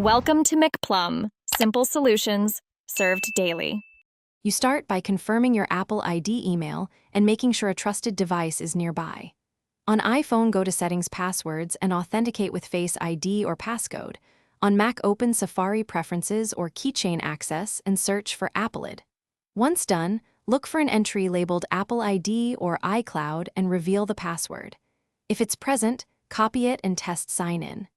Welcome to McPlum, simple solutions served daily. You start by confirming your Apple ID email and making sure a trusted device is nearby. On iPhone, go to Settings, Passwords, and authenticate with Face ID or passcode. On Mac, open Safari Preferences or Keychain Access and search for Appleid. Once done, look for an entry labeled Apple ID or iCloud and reveal the password. If it's present, copy it and test sign in.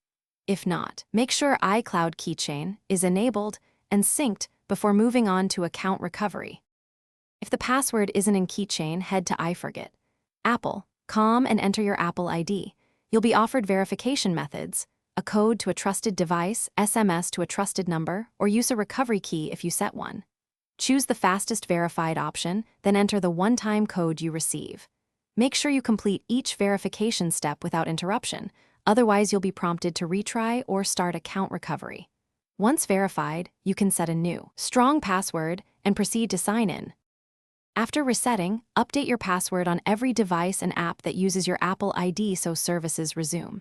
If not, make sure iCloud Keychain is enabled and synced before moving on to account recovery. If the password isn't in Keychain, head to iForget. Apple.com and enter your Apple ID. You'll be offered verification methods, a code to a trusted device, SMS to a trusted number, or use a recovery key if you set one. Choose the fastest verified option, then enter the one-time code you receive. Make sure you complete each verification step without interruption, otherwise you'll be prompted to retry or start account recovery. Once verified, you can set a new, strong password and proceed to sign in. After resetting, update your password on every device and app that uses your Apple ID so services resume.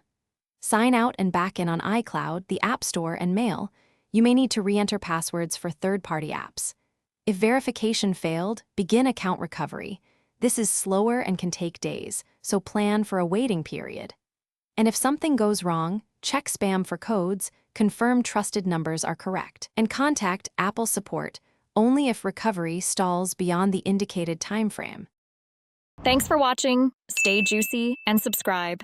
Sign out and back in on iCloud, the App Store, and Mail. You may need to re-enter passwords for third-party apps. If verification failed, begin account recovery. This is slower and can take days, so plan for a waiting period. And if something goes wrong, check spam for codes, confirm trusted numbers are correct, and contact Apple support only if recovery stalls beyond the indicated timeframe. Thanks for watching. Stay juicy and subscribe.